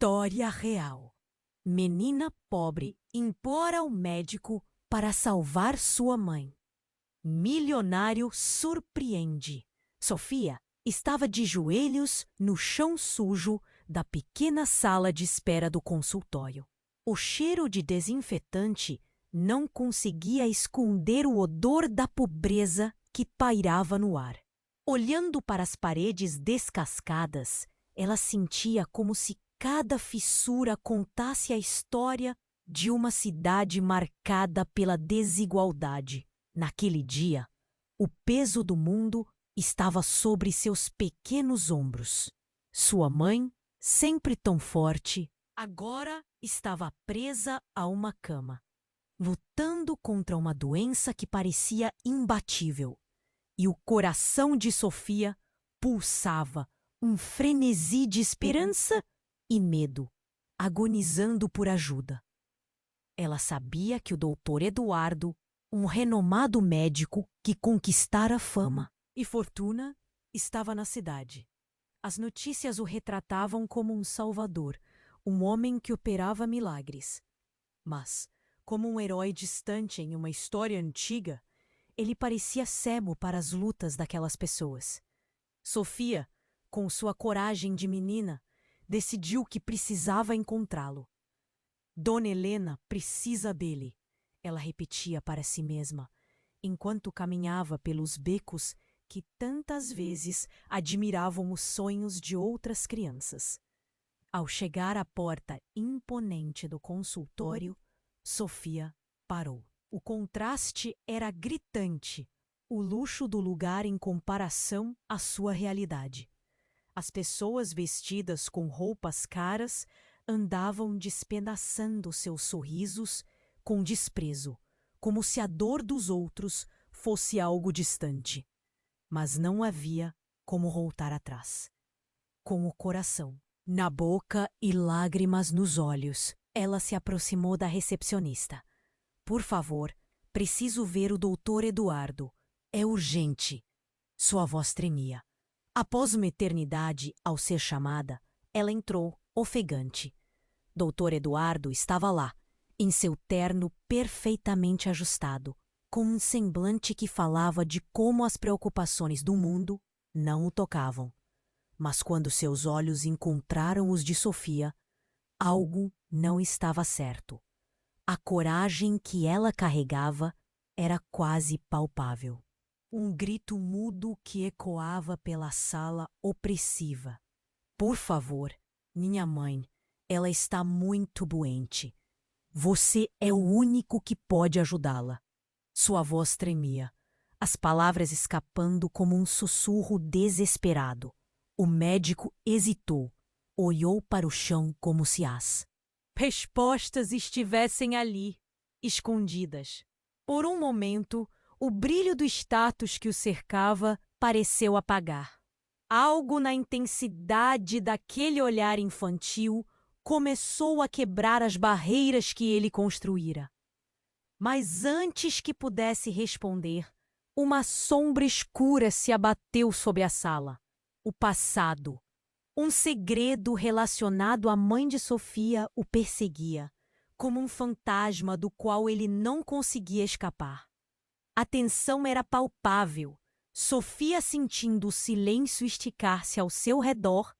História real. Menina pobre implora ao médico para salvar sua mãe. Milionário surpreende. Sofia estava de joelhos no chão sujo da pequena sala de espera do consultório. O cheiro de desinfetante não conseguia esconder o odor da pobreza que pairava no ar. Olhando para as paredes descascadas, ela sentia como se cada fissura contasse a história de uma cidade marcada pela desigualdade. Naquele dia, o peso do mundo estava sobre seus pequenos ombros. Sua mãe, sempre tão forte, agora estava presa a uma cama, lutando contra uma doença que parecia imbatível. E o coração de Sofia pulsava um frenesi de esperança e medo, agonizando por ajuda. Ela sabia que o doutor Eduardo, um renomado médico que conquistara fama e fortuna, estava na cidade. As notícias o retratavam como um salvador, um homem que operava milagres. Mas, como um herói distante em uma história antiga, ele parecia cego para as lutas daquelas pessoas. Sofia, com sua coragem de menina, decidiu que precisava encontrá-lo. Dona Helena precisa dele, ela repetia para si mesma, enquanto caminhava pelos becos que tantas vezes admiravam os sonhos de outras crianças. Ao chegar à porta imponente do consultório, Sofia parou. O contraste era gritante, o luxo do lugar em comparação à sua realidade. As pessoas vestidas com roupas caras andavam despedaçando seus sorrisos com desprezo, como se a dor dos outros fosse algo distante. Mas não havia como voltar atrás. Com o coração na boca e lágrimas nos olhos, ela se aproximou da recepcionista. Por favor, preciso ver o doutor Eduardo. É urgente. Sua voz tremia. Após uma eternidade ao ser chamada, ela entrou, ofegante. Doutor Eduardo estava lá, em seu terno perfeitamente ajustado, com um semblante que falava de como as preocupações do mundo não o tocavam. Mas quando seus olhos encontraram os de Sofia, algo não estava certo. A coragem que ela carregava era quase palpável. Um grito mudo que ecoava pela sala opressiva. Por favor, minha mãe, ela está muito doente. Você é o único que pode ajudá-la. Sua voz tremia, as palavras escapando como um sussurro desesperado. O médico hesitou, olhou para o chão como se as respostas estivessem ali, escondidas. Por um momento, o brilho do status que o cercava pareceu apagar. Algo na intensidade daquele olhar infantil começou a quebrar as barreiras que ele construíra. Mas antes que pudesse responder, uma sombra escura se abateu sobre a sala. O passado. Um segredo relacionado à mãe de Sofia o perseguia, como um fantasma do qual ele não conseguia escapar. A tensão era palpável. Sofia, sentindo o silêncio esticar-se ao seu redor,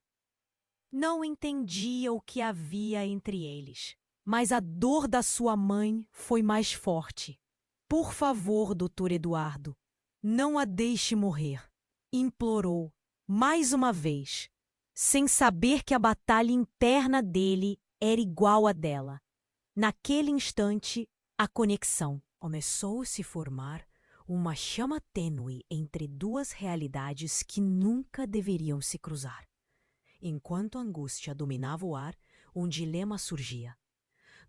não entendia o que havia entre eles. Mas a dor da sua mãe foi mais forte. Por favor, doutor Eduardo, não a deixe morrer, implorou, mais uma vez, sem saber que a batalha interna dele era igual à dela. Naquele instante, a conexão começou a se formar, uma chama tênue entre duas realidades que nunca deveriam se cruzar. Enquanto a angústia dominava o ar, um dilema surgia.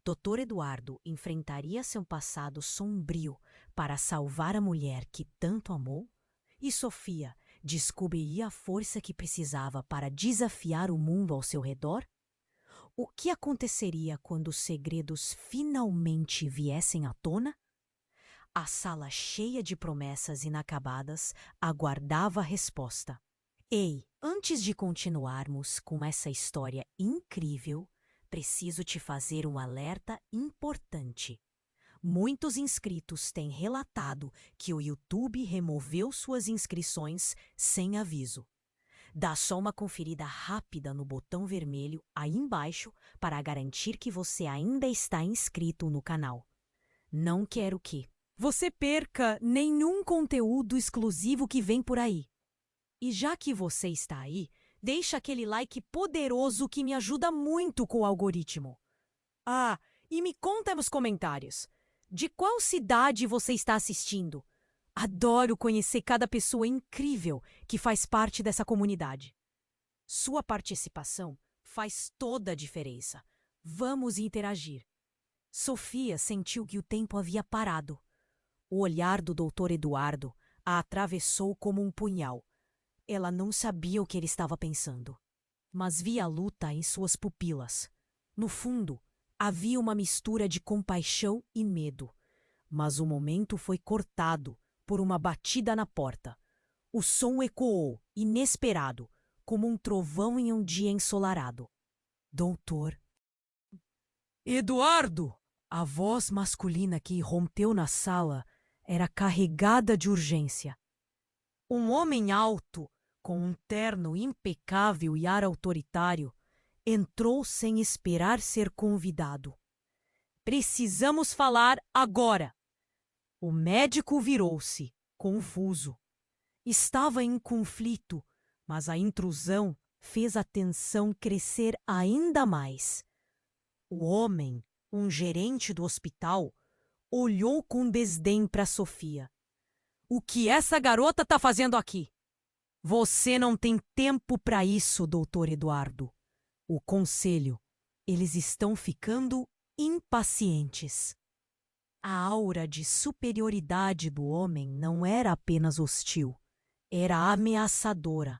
Dr. Eduardo enfrentaria seu passado sombrio para salvar a mulher que tanto amou? E Sofia descobriria a força que precisava para desafiar o mundo ao seu redor? O que aconteceria quando os segredos finalmente viessem à tona? A sala cheia de promessas inacabadas aguardava a resposta. Ei, antes de continuarmos com essa história incrível, preciso te fazer um alerta importante. Muitos inscritos têm relatado que o YouTube removeu suas inscrições sem aviso. Dá só uma conferida rápida no botão vermelho aí embaixo para garantir que você ainda está inscrito no canal. Não quero que você perca nenhum conteúdo exclusivo que vem por aí. E já que você está aí, deixa aquele like poderoso que me ajuda muito com o algoritmo. Ah, e me conta nos comentários, de qual cidade você está assistindo? Adoro conhecer cada pessoa incrível que faz parte dessa comunidade. Sua participação faz toda a diferença. Vamos interagir. Sofia sentiu que o tempo havia parado. O olhar do Dr. Eduardo a atravessou como um punhal. Ela não sabia o que ele estava pensando, mas via a luta em suas pupilas. No fundo, havia uma mistura de compaixão e medo. Mas o momento foi cortado por uma batida na porta. O som ecoou, inesperado, como um trovão em um dia ensolarado. Doutor Eduardo! A voz masculina que irrompeu na sala era carregada de urgência. Um homem alto, com um terno impecável e ar autoritário, entrou sem esperar ser convidado. Precisamos falar agora! O médico virou-se, confuso. Estava em conflito, mas a intrusão fez a tensão crescer ainda mais. O homem, um gerente do hospital, olhou com desdém para Sofia. O que essa garota está fazendo aqui? Você não tem tempo para isso, doutor Eduardo. O conselho, eles estão ficando impacientes. A aura de superioridade do homem não era apenas hostil, era ameaçadora.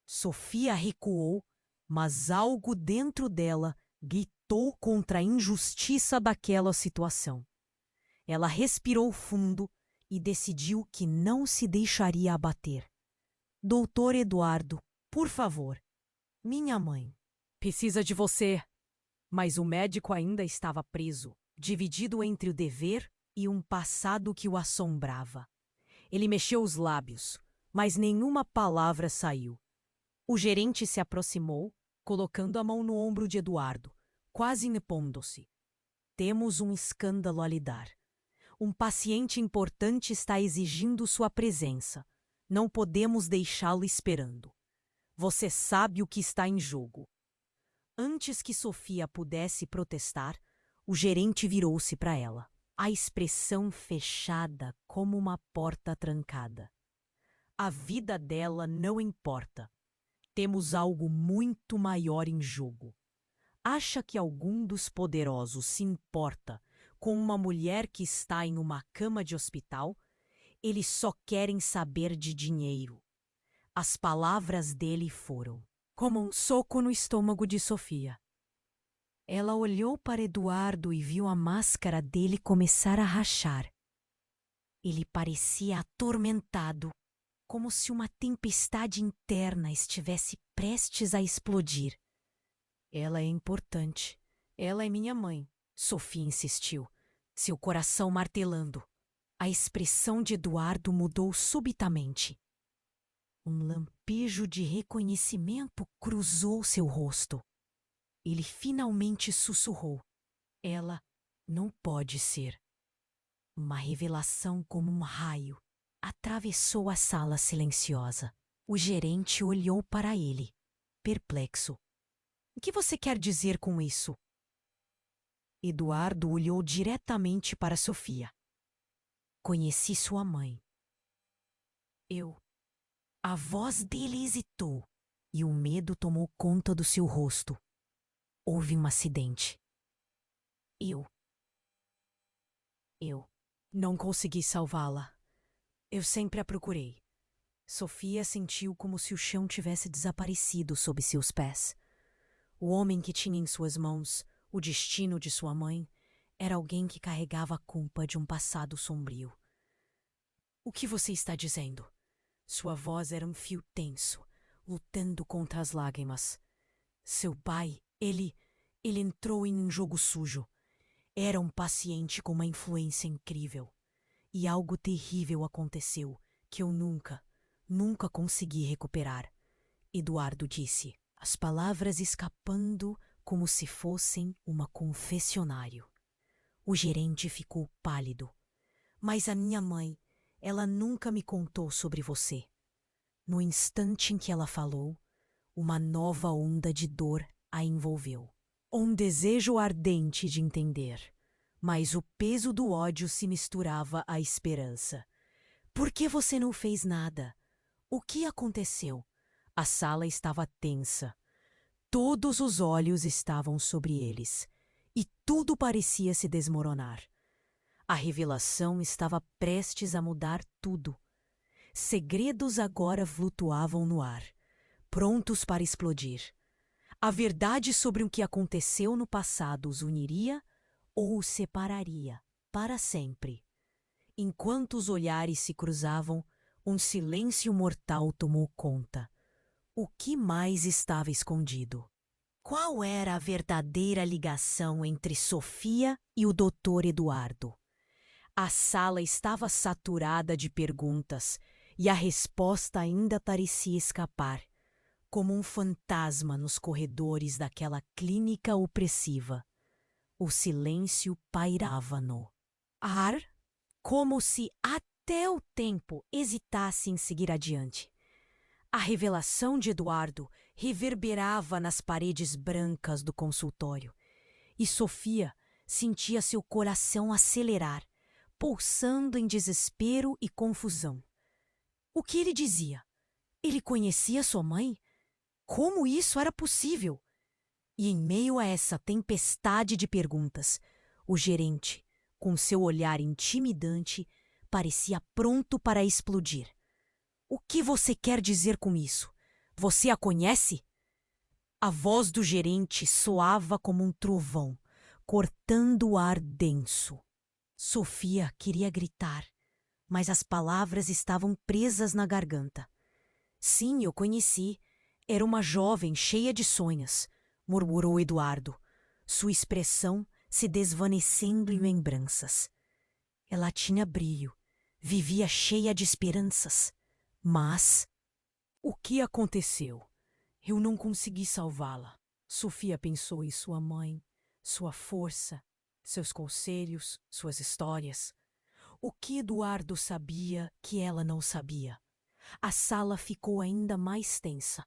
Sofia recuou, mas algo dentro dela gritou contra a injustiça daquela situação. Ela respirou fundo e decidiu que não se deixaria abater. Doutor Eduardo, por favor. Minha mãe precisa de você. Mas o médico ainda estava preso, dividido entre o dever e um passado que o assombrava. Ele mexeu os lábios, mas nenhuma palavra saiu. O gerente se aproximou, colocando a mão no ombro de Eduardo, quase impondo-se. Temos um escândalo a lidar. Um paciente importante está exigindo sua presença. Não podemos deixá-lo esperando. Você sabe o que está em jogo. Antes que Sofia pudesse protestar, o gerente virou-se para ela, a expressão fechada como uma porta trancada. A vida dela não importa. Temos algo muito maior em jogo. Acha que algum dos poderosos se importa com uma mulher que está em uma cama de hospital? Eles só querem saber de dinheiro. As palavras dele foram como um soco no estômago de Sofia. Ela olhou para Eduardo e viu a máscara dele começar a rachar. Ele parecia atormentado, como se uma tempestade interna estivesse prestes a explodir. Ela é importante. Ela é minha mãe, Sofia insistiu, seu coração martelando. A expressão de Eduardo mudou subitamente. Um lampejo de reconhecimento cruzou seu rosto. Ele finalmente sussurrou. Ela não pode ser. Uma revelação como um raio atravessou a sala silenciosa. O gerente olhou para ele, perplexo. O que você quer dizer com isso? Eduardo olhou diretamente para Sofia. Conheci sua mãe. A voz dele hesitou e o medo tomou conta do seu rosto. Houve um acidente. Eu não consegui salvá-la. Eu sempre a procurei. Sofia sentiu como se o chão tivesse desaparecido sob seus pés. O homem que tinha em suas mãos o destino de sua mãe era alguém que carregava a culpa de um passado sombrio. O que você está dizendo? Sua voz era um fio tenso, lutando contra as lágrimas. Seu pai, ele Ele entrou em um jogo sujo. Era um paciente com uma influência incrível. E algo terrível aconteceu que eu nunca consegui recuperar. Eduardo disse, as palavras escapando como se fossem uma confessionário. O gerente ficou pálido. Mas a minha mãe, ela nunca me contou sobre você. No instante em que ela falou, uma nova onda de dor a envolveu. Um desejo ardente de entender, mas o peso do ódio se misturava à esperança. Por que você não fez nada? O que aconteceu? A sala estava tensa. Todos os olhos estavam sobre eles, e tudo parecia se desmoronar. A revelação estava prestes a mudar tudo. Segredos agora flutuavam no ar, prontos para explodir. A verdade sobre o que aconteceu no passado os uniria ou os separaria para sempre. Enquanto os olhares se cruzavam, um silêncio mortal tomou conta. O que mais estava escondido? Qual era a verdadeira ligação entre Sofia e o Dr. Eduardo? A sala estava saturada de perguntas e a resposta ainda parecia escapar, como um fantasma nos corredores daquela clínica opressiva. O silêncio pairava no ar, como se até o tempo hesitasse em seguir adiante. A revelação de Eduardo reverberava nas paredes brancas do consultório, e Sofia sentia seu coração acelerar, pulsando em desespero e confusão. O que ele dizia? Ele conhecia sua mãe? Como isso era possível? E em meio a essa tempestade de perguntas, o gerente, com seu olhar intimidante, parecia pronto para explodir. O que você quer dizer com isso? Você a conhece? A voz do gerente soava como um trovão, cortando o ar denso. Sofia queria gritar, mas as palavras estavam presas na garganta. Sim, eu conheci. Era uma jovem cheia de sonhos, murmurou Eduardo, sua expressão se desvanecendo em lembranças. Ela tinha brilho, vivia cheia de esperanças. Mas o que aconteceu? Eu não consegui salvá-la. Sofia pensou em sua mãe, sua força, seus conselhos, suas histórias. O que Eduardo sabia que ela não sabia? A sala ficou ainda mais tensa.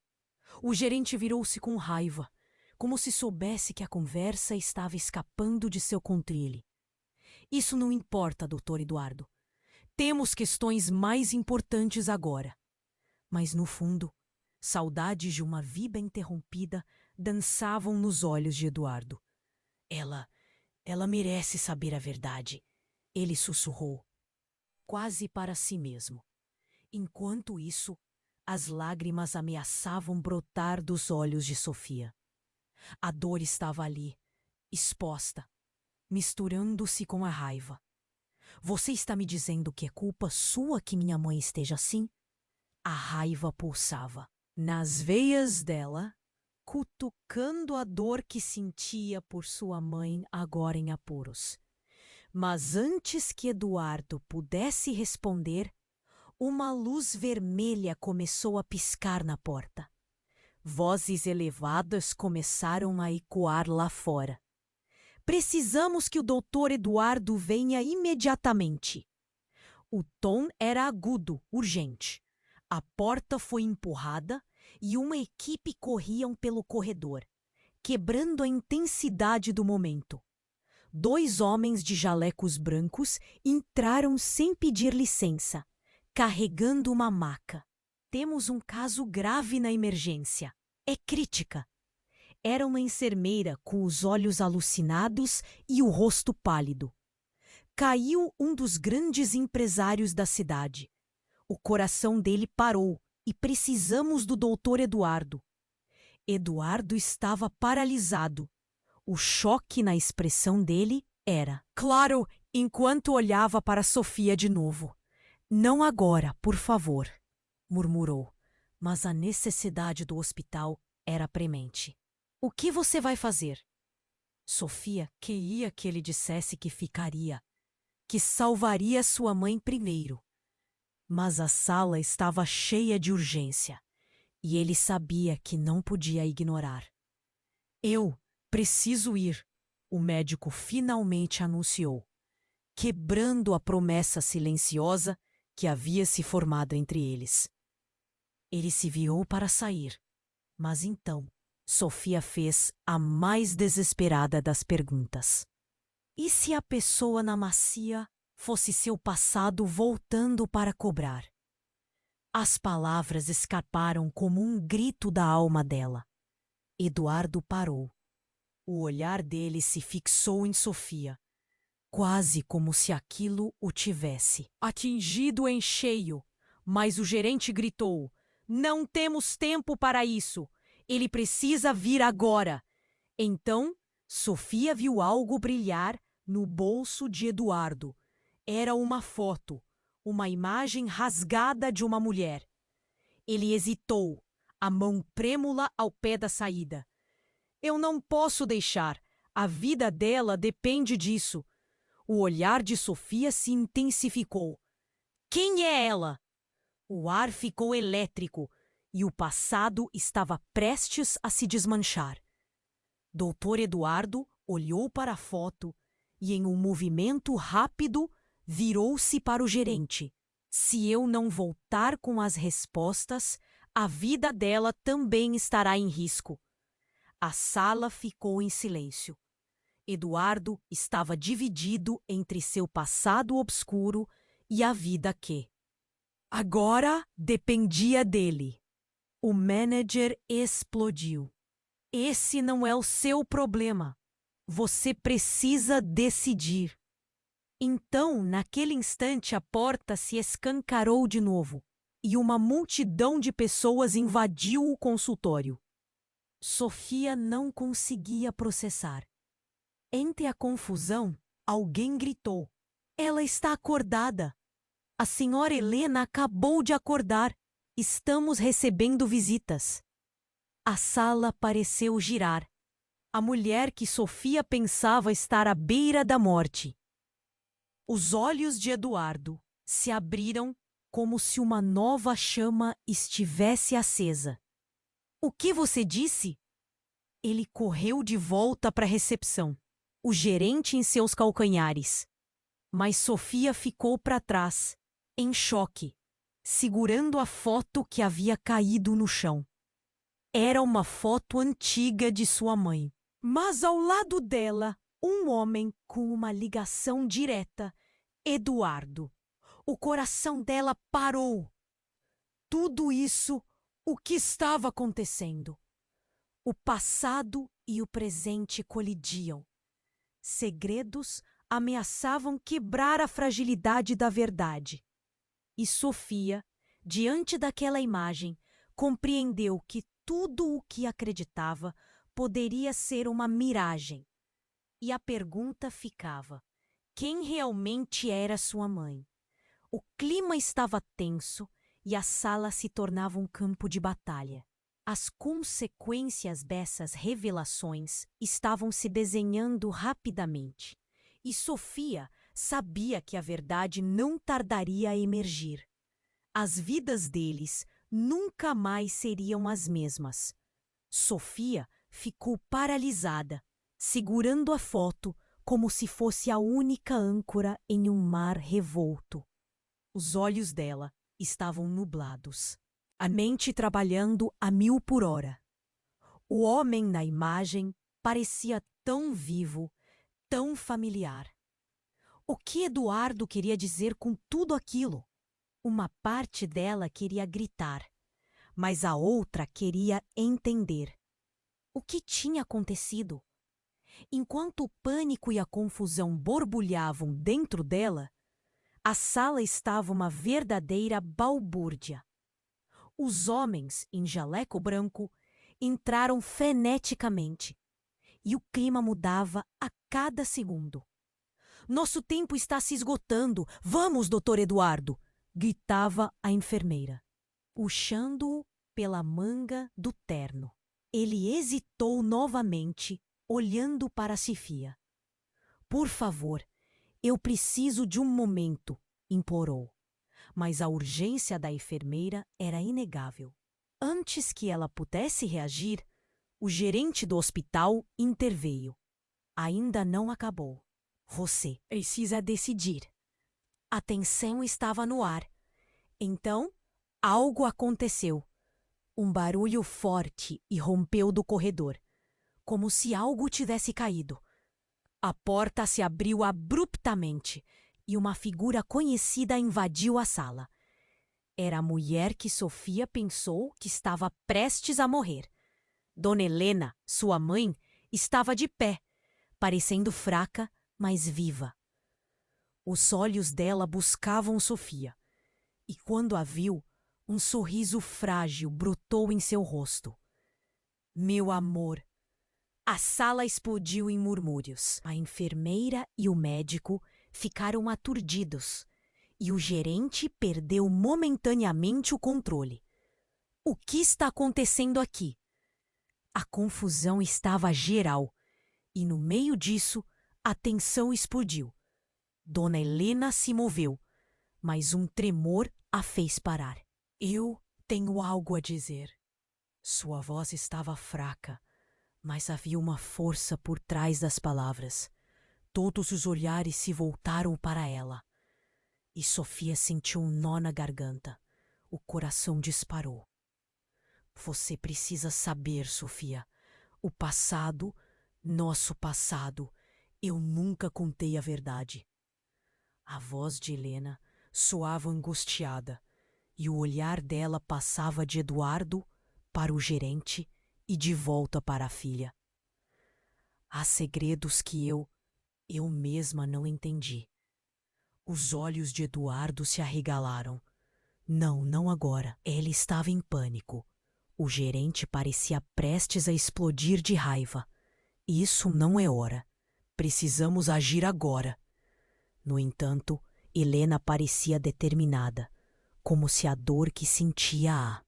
O gerente virou-se com raiva, como se soubesse que a conversa estava escapando de seu controle. Isso não importa, Dr. Eduardo. Temos questões mais importantes agora. Mas, no fundo, saudades de uma vida interrompida dançavam nos olhos de Eduardo. Ela merece saber a verdade, ele sussurrou, quase para si mesmo. Enquanto isso, as lágrimas ameaçavam brotar dos olhos de Sofia. A dor estava ali, exposta, misturando-se com a raiva. Você está me dizendo que é culpa sua que minha mãe esteja assim? A raiva pulsava nas veias dela, cutucando a dor que sentia por sua mãe agora em apuros. Mas antes que Eduardo pudesse responder, uma luz vermelha começou a piscar na porta. Vozes elevadas começaram a ecoar lá fora. Precisamos que o Dr. Eduardo venha imediatamente. O tom era agudo, urgente. A porta foi empurrada e uma equipe corriam pelo corredor, quebrando a intensidade do momento. 2 homens de jalecos brancos entraram sem pedir licença, carregando uma maca. Temos um caso grave na emergência. É crítica. Era uma enfermeira com os olhos alucinados e o rosto pálido. Caiu um dos grandes empresários da cidade. O coração dele parou e precisamos do Dr. Eduardo. Eduardo estava paralisado. O choque na expressão dele era claro enquanto olhava para Sofia de novo. Não agora, por favor, murmurou, mas a necessidade do hospital era premente. O que você vai fazer? Sofia queria que ele dissesse que ficaria, que salvaria sua mãe primeiro. Mas a sala estava cheia de urgência e ele sabia que não podia ignorar. Eu preciso ir, o médico finalmente anunciou, quebrando a promessa silenciosa que havia se formado entre eles. Ele se virou para sair, mas então Sofia fez a mais desesperada das perguntas. E se a pessoa na macia fosse seu passado voltando para cobrar? As palavras escaparam como um grito da alma dela. Eduardo parou. O olhar dele se fixou em Sofia, quase como se aquilo o tivesse atingido em cheio. Mas o gerente gritou: "Não temos tempo para isso! Ele precisa vir agora!" Então, Sofia viu algo brilhar no bolso de Eduardo. Era uma foto, uma imagem rasgada de uma mulher. Ele hesitou, a mão trêmula ao pé da saída. "Eu não posso deixar. A vida dela depende disso." O olhar de Sofia se intensificou. Quem é ela? O ar ficou elétrico e o passado estava prestes a se desmanchar. Doutor Eduardo olhou para a foto e, em um movimento rápido, virou-se para o gerente. Se eu não voltar com as respostas, a vida dela também estará em risco. A sala ficou em silêncio. Eduardo estava dividido entre seu passado obscuro e a vida que agora dependia dele. O manager explodiu. "Esse não é o seu problema. Você precisa decidir." Então, naquele instante, a porta se escancarou de novo e uma multidão de pessoas invadiu o consultório. Sofia não conseguia processar. Entre a confusão, alguém gritou: "Ela está acordada! A senhora Helena acabou de acordar! Estamos recebendo visitas." A sala pareceu girar. A mulher que Sofia pensava estar à beira da morte. Os olhos de Eduardo se abriram como se uma nova chama estivesse acesa. "O que você disse?" Ele correu de volta para a recepção, o gerente em seus calcanhares. Mas Sofia ficou para trás, em choque, segurando a foto que havia caído no chão. Era uma foto antiga de sua mãe. Mas ao lado dela, um homem com uma ligação direta, Eduardo. O coração dela parou. Tudo isso, o que estava acontecendo? O passado e o presente colidiam. Segredos ameaçavam quebrar a fragilidade da verdade. E Sofia, diante daquela imagem, compreendeu que tudo o que acreditava poderia ser uma miragem. E a pergunta ficava: quem realmente era sua mãe? O clima estava tenso e a sala se tornava um campo de batalha. As consequências dessas revelações estavam se desenhando rapidamente. E Sofia sabia que a verdade não tardaria a emergir. As vidas deles nunca mais seriam as mesmas. Sofia ficou paralisada, segurando a foto como se fosse a única âncora em um mar revolto. Os olhos dela estavam nublados, a mente trabalhando a 1000 por hora. O homem na imagem parecia tão vivo, tão familiar. O que Eduardo queria dizer com tudo aquilo? Uma parte dela queria gritar, mas a outra queria entender. O que tinha acontecido? Enquanto o pânico e a confusão borbulhavam dentro dela, a sala estava uma verdadeira balbúrdia. Os homens, em jaleco branco, entraram freneticamente, e o clima mudava a cada segundo. "Nosso tempo está se esgotando. Vamos, Dr. Eduardo!" gritava a enfermeira, puxando-o pela manga do terno. Ele hesitou novamente, olhando para Sofia. Por favor, eu preciso de um momento, implorou. Mas a urgência da enfermeira era inegável. Antes que ela pudesse reagir, o gerente do hospital interveio. Ainda não acabou. Você precisa decidir. A tensão estava no ar. Então, algo aconteceu. Um barulho forte irrompeu do corredor, como se algo tivesse caído. A porta se abriu abruptamente e uma figura conhecida invadiu a sala. Era a mulher que Sofia pensou que estava prestes a morrer. Dona Helena, sua mãe, estava de pé, parecendo fraca, mas viva. Os olhos dela buscavam Sofia, e quando a viu, um sorriso frágil brotou em seu rosto. Meu amor! A sala explodiu em murmúrios. A enfermeira e o médico ficaram aturdidos, e o gerente perdeu momentaneamente o controle. O que está acontecendo aqui? A confusão estava geral, e no meio disso, a tensão explodiu. Dona Helena se moveu, mas um tremor a fez parar. Eu tenho algo a dizer. Sua voz estava fraca, mas havia uma força por trás das palavras. Todos os olhares se voltaram para ela. E Sofia sentiu um nó na garganta. O coração disparou. Você precisa saber, Sofia. O passado, nosso passado, eu nunca contei a verdade. A voz de Helena soava angustiada, e o olhar dela passava de Eduardo para o gerente e de volta para a filha. Há segredos que eu mesma não entendi. Os olhos de Eduardo se arregalaram. Não, não agora. Ele estava em pânico. O gerente parecia prestes a explodir de raiva. Isso não é hora. Precisamos agir agora. No entanto, Helena parecia determinada, como se a dor que sentia a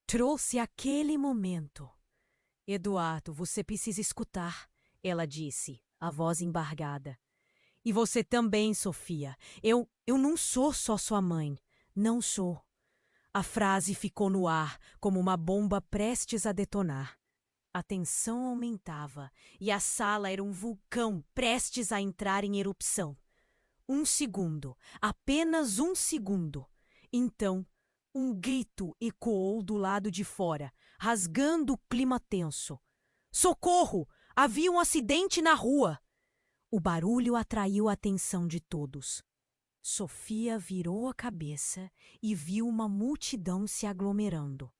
trouxe aquele momento. Eduardo, você precisa escutar, ela disse, a voz embargada. E você também, Sofia. Eu não sou só sua mãe. Não sou. A frase ficou no ar, como uma bomba prestes a detonar. A tensão aumentava e a sala era um vulcão prestes a entrar em erupção. 1 segundo, apenas 1 segundo. Então, um grito ecoou do lado de fora, rasgando o clima tenso. Socorro! Havia um acidente na rua! O barulho atraiu a atenção de todos. Sofia virou a cabeça e viu uma multidão se aglomerando.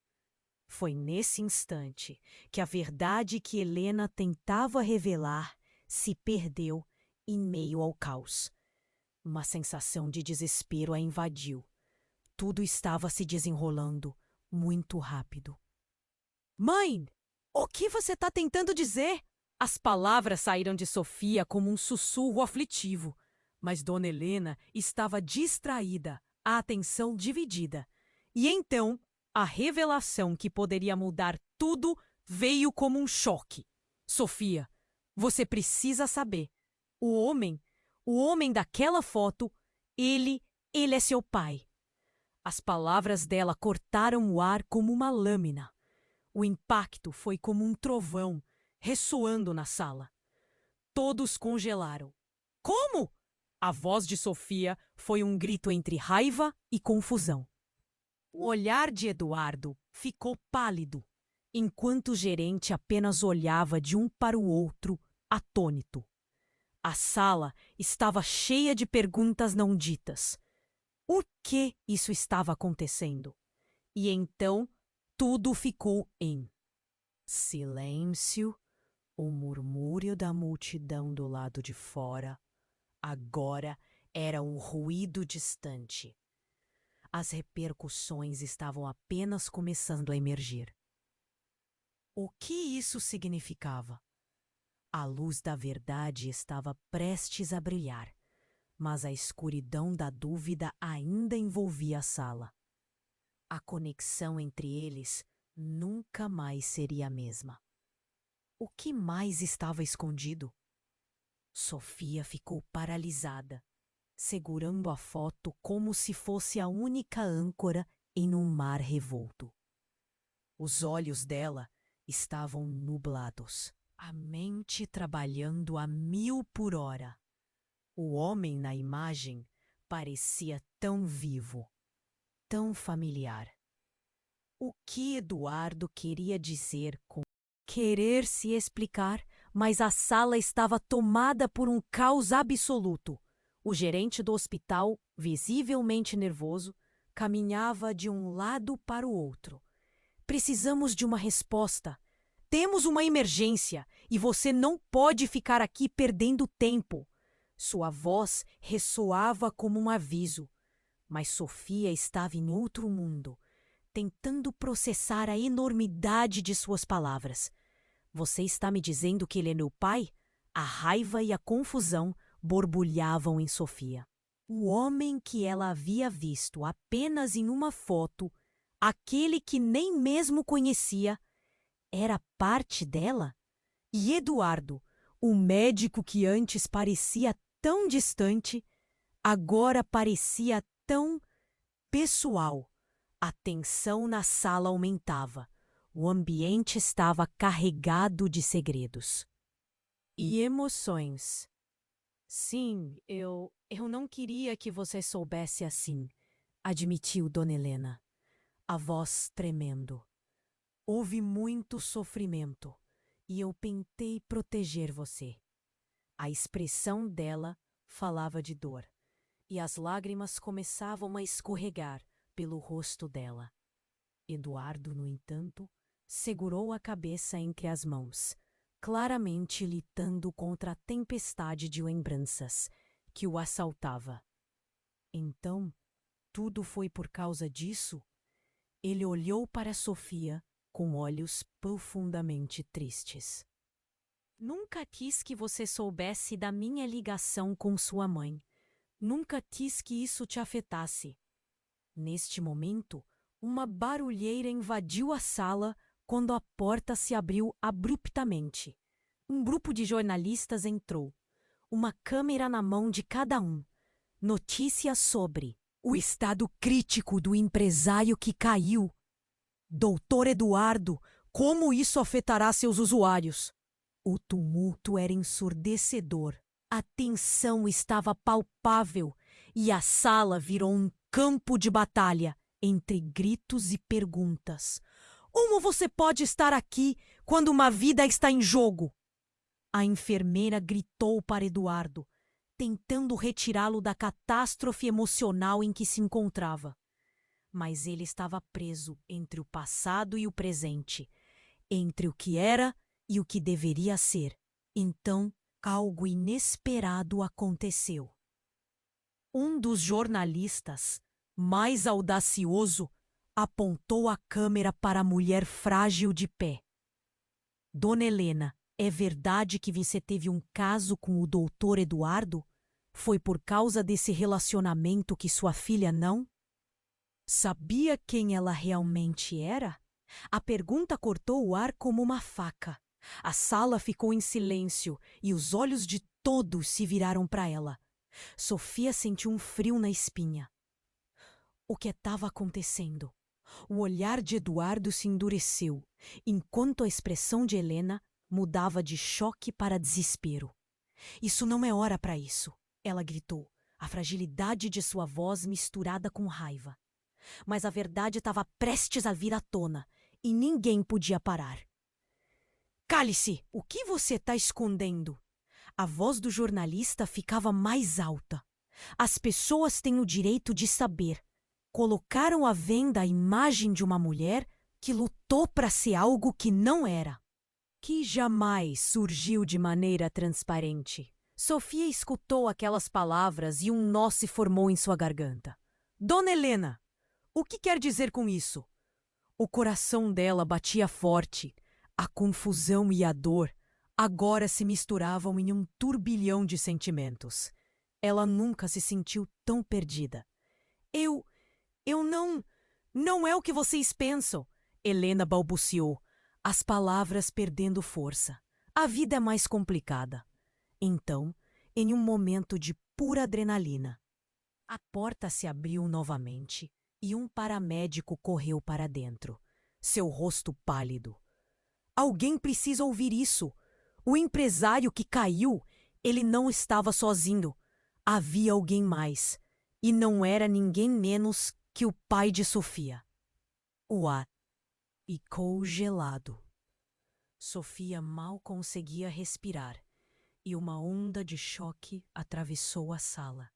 Foi nesse instante que a verdade que Helena tentava revelar se perdeu em meio ao caos. Uma sensação de desespero a invadiu. Tudo estava se desenrolando muito rápido. Mãe, o que você está tentando dizer? As palavras saíram de Sofia como um sussurro aflitivo, mas Dona Helena estava distraída, a atenção dividida. E então, a revelação que poderia mudar tudo veio como um choque. Sofia, você precisa saber. O homem daquela foto, ele é seu pai. As palavras dela cortaram o ar como uma lâmina. O impacto foi como um trovão, ressoando na sala. Todos congelaram. Como? A voz de Sofia foi um grito entre raiva e confusão. O olhar de Eduardo ficou pálido, enquanto o gerente apenas olhava de um para o outro, atônito. A sala estava cheia de perguntas não ditas. O que isso estava acontecendo? E então tudo ficou em silêncio, o murmúrio da multidão do lado de fora. Agora era um ruído distante. As repercussões estavam apenas começando a emergir. O que isso significava? A luz da verdade estava prestes a brilhar, mas a escuridão da dúvida ainda envolvia a sala. A conexão entre eles nunca mais seria a mesma. O que mais estava escondido? Sofia ficou paralisada, segurando a foto como se fosse a única âncora em um mar revolto. Os olhos dela estavam nublados, a mente trabalhando a 1000 por hora. O homem na imagem parecia tão vivo, tão familiar. O que Eduardo queria dizer com querer se explicar, mas a sala estava tomada por um caos absoluto. O gerente do hospital, visivelmente nervoso, caminhava de um lado para o outro. Precisamos de uma resposta. Temos uma emergência e você não pode ficar aqui perdendo tempo. Sua voz ressoava como um aviso, mas Sofia estava em outro mundo, tentando processar a enormidade de suas palavras. Você está me dizendo que ele é meu pai? A raiva e a confusão borbulhavam em Sofia. O homem que ela havia visto apenas em uma foto, aquele que nem mesmo conhecia, era parte dela? E Eduardo, o médico que antes parecia tão distante, agora parecia tão pessoal. A tensão na sala aumentava. O ambiente estava carregado de segredos e emoções. Sim, eu não queria que você soubesse assim, admitiu Dona Helena, a voz tremendo. Houve muito sofrimento e eu tentei proteger você. A expressão dela falava de dor e as lágrimas começavam a escorregar pelo rosto dela. Eduardo, no entanto, segurou a cabeça entre as mãos, claramente lutando contra a tempestade de lembranças que o assaltava. Então, tudo foi por causa disso? Ele olhou para Sofia com olhos profundamente tristes. Nunca quis que você soubesse da minha ligação com sua mãe. Nunca quis que isso te afetasse. Neste momento, uma barulheira invadiu a sala quando a porta se abriu abruptamente. Um grupo de jornalistas entrou, uma câmera na mão de cada um. Notícias sobre o estado crítico do empresário que caiu. Doutor Eduardo, como isso afetará seus usuários? O tumulto era ensurdecedor. A tensão estava palpável e a sala virou um campo de batalha entre gritos e perguntas. Como você pode estar aqui quando uma vida está em jogo? A enfermeira gritou para Eduardo, tentando retirá-lo da catástrofe emocional em que se encontrava. Mas ele estava preso entre o passado e o presente, entre o que era e o que deveria ser. Então, algo inesperado aconteceu. Um dos jornalistas, mais audacioso, apontou a câmera para a mulher frágil de pé. Dona Helena, é verdade que você teve um caso com o doutor Eduardo? Foi por causa desse relacionamento que sua filha não? Sabia quem ela realmente era? A pergunta cortou o ar como uma faca. A sala ficou em silêncio e os olhos de todos se viraram para ela. Sofia sentiu um frio na espinha. O que estava acontecendo? O olhar de Eduardo se endureceu, enquanto a expressão de Helena mudava de choque para desespero. Isso não é hora para isso, ela gritou, a fragilidade de sua voz misturada com raiva. Mas a verdade estava prestes a vir à tona e ninguém podia parar. Cale-se! O que você está escondendo? A voz do jornalista ficava mais alta. As pessoas têm o direito de saber. Colocaram à venda a imagem de uma mulher que lutou para ser algo que não era. Que jamais surgiu de maneira transparente. Sofia escutou aquelas palavras e um nó se formou em sua garganta. Dona Helena, o que quer dizer com isso? O coração dela batia forte. A confusão e a dor agora se misturavam em um turbilhão de sentimentos. Ela nunca se sentiu tão perdida. Eu não é o que vocês pensam, Helena balbuciou, as palavras perdendo força. a vida é mais complicada. Então, em um momento de pura adrenalina, a porta se abriu novamente e um paramédico correu para dentro, seu rosto pálido. Alguém precisa ouvir isso. O empresário que caiu, ele não estava sozinho. Havia alguém mais. E não era ninguém menos que o pai de Sofia. O ar ficou gelado. Sofia mal conseguia respirar e uma onda de choque atravessou a sala.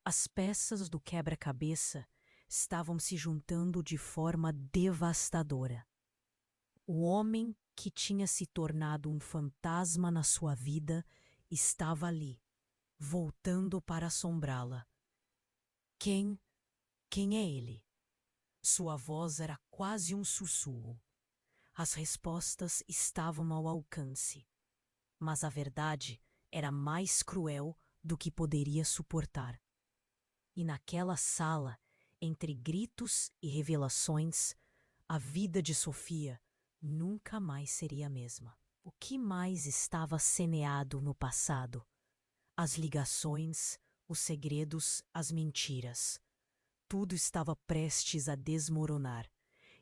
As peças do quebra-cabeça estavam se juntando de forma devastadora. O homem que tinha se tornado um fantasma na sua vida estava ali, voltando para assombrá-la. Quem é ele? Sua voz era quase um sussurro. As respostas estavam ao alcance, mas a verdade era mais cruel do que poderia suportar. E naquela sala, entre gritos e revelações, a vida de Sofia nunca mais seria a mesma. O que mais estava semeado no passado? As ligações, os segredos, as mentiras. Tudo estava prestes a desmoronar,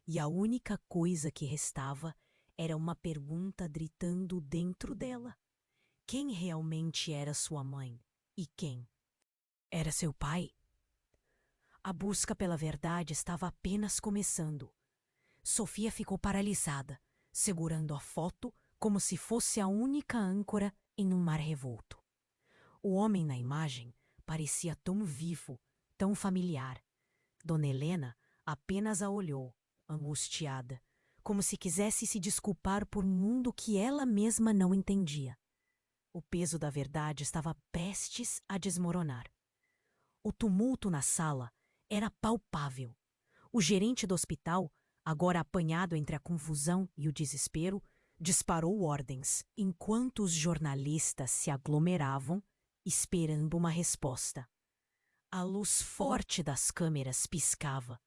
e a única coisa que restava era uma pergunta gritando dentro dela. Quem realmente era sua mãe? E quem era seu pai? A busca pela verdade estava apenas começando. Sofia ficou paralisada, segurando a foto como se fosse a única âncora em um mar revolto. O homem na imagem parecia tão vivo, tão familiar. Dona Helena apenas a olhou, angustiada, como se quisesse se desculpar por um mundo que ela mesma não entendia. O peso da verdade estava prestes a desmoronar. O tumulto na sala era palpável. O gerente do hospital, agora apanhado entre a confusão e o desespero, disparou ordens, enquanto os jornalistas se aglomeravam, esperando uma resposta. A luz forte das câmeras piscava,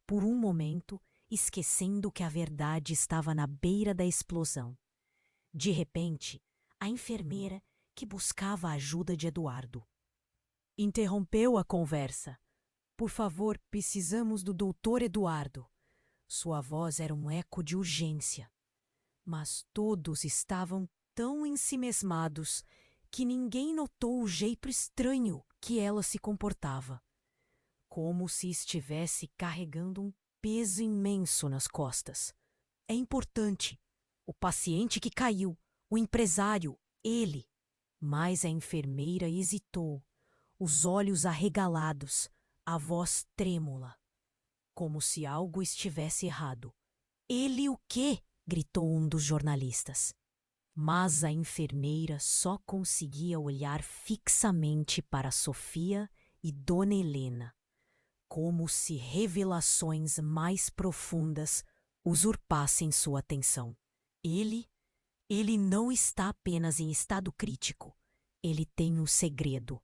por um momento esquecendo que a verdade estava na beira da explosão. De repente, a enfermeira, que buscava a ajuda de Eduardo, interrompeu a conversa. Por favor, precisamos do doutor Eduardo. Sua voz era um eco de urgência. Mas todos estavam tão ensimesmados que ninguém notou o jeito estranho que ela se comportava. Como se estivesse carregando um peso imenso nas costas. É importante. O paciente que caiu, o empresário, ele. Mas a enfermeira hesitou, os olhos arregalados, a voz trêmula, como se algo estivesse errado. Ele o quê? Gritou um dos jornalistas. Mas a enfermeira só conseguia olhar fixamente para Sofia e Dona Helena, como se revelações mais profundas usurpassem sua atenção. Ele não está apenas em estado crítico. Ele tem um segredo,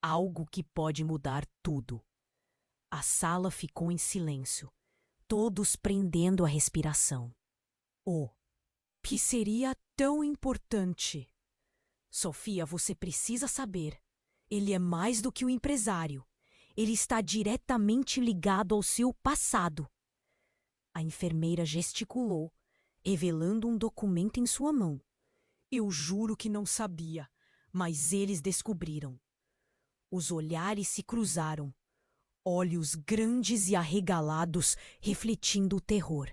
algo que pode mudar tudo. A sala ficou em silêncio, todos prendendo a respiração. O que seria tão importante? Sofia, você precisa saber. Ele é mais do que um empresário. Ele está diretamente ligado ao seu passado. A enfermeira gesticulou, revelando um documento em sua mão. Eu juro que não sabia, mas eles descobriram. Os olhares se cruzaram, olhos grandes e arregalados refletindo o terror.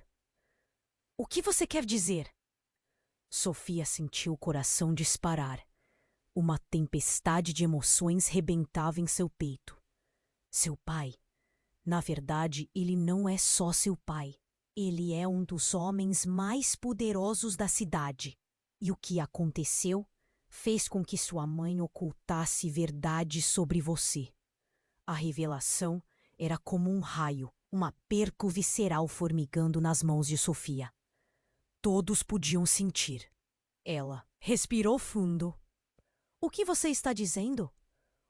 O que você quer dizer? Sofia sentiu o coração disparar. Uma tempestade de emoções rebentava em seu peito. Seu pai. Na verdade, ele não é só seu pai. Ele é um dos homens mais poderosos da cidade. E o que aconteceu fez com que sua mãe ocultasse verdade sobre você. A revelação era como um raio, um aperto visceral formigando nas mãos de Sofia. Todos podiam sentir. Ela respirou fundo. O que você está dizendo?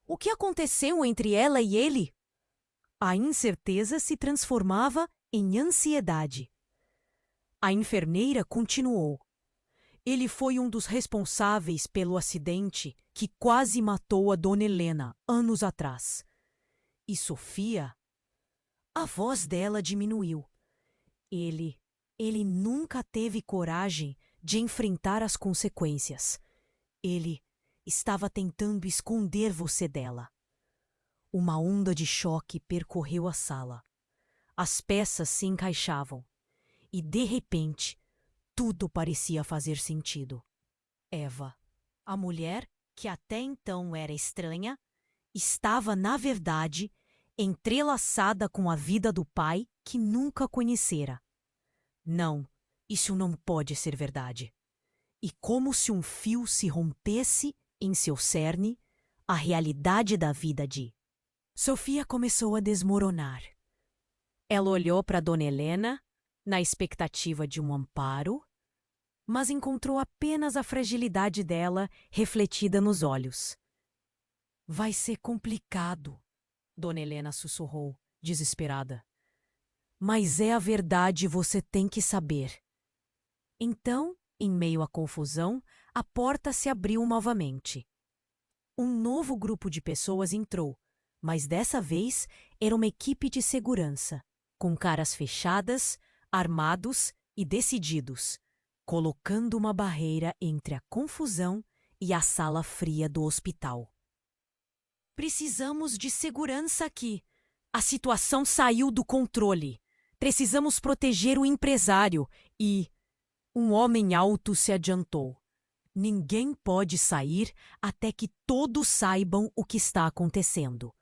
O que aconteceu entre ela e ele? A incerteza se transformava em ansiedade. A enfermeira continuou. Ele foi um dos responsáveis pelo acidente que quase matou a Dona Helena anos atrás. E Sofia? A voz dela diminuiu. Ele nunca teve coragem de enfrentar as consequências. Ele estava tentando esconder você dela. Uma onda de choque percorreu a sala. As peças se encaixavam. E, de repente, tudo parecia fazer sentido. Eva, a mulher que até então era estranha, estava, na verdade, entrelaçada com a vida do pai que nunca conhecera. Não, isso não pode ser verdade. E como se um fio se rompesse em seu cerne, a realidade da vida de Sofia começou a desmoronar. Ela olhou para Dona Helena, na expectativa de um amparo, mas encontrou apenas a fragilidade dela refletida nos olhos. Vai ser complicado, Dona Helena sussurrou, desesperada. Mas é a verdade, você tem que saber. Então, em meio à confusão, a porta se abriu novamente. Um novo grupo de pessoas entrou, mas dessa vez era uma equipe de segurança, com caras fechadas, armados e decididos, colocando uma barreira entre a confusão e a sala fria do hospital. Precisamos de segurança aqui. A situação saiu do controle. Precisamos proteger o empresário e... Um homem alto se adiantou. Ninguém pode sair até que todos saibam o que está acontecendo.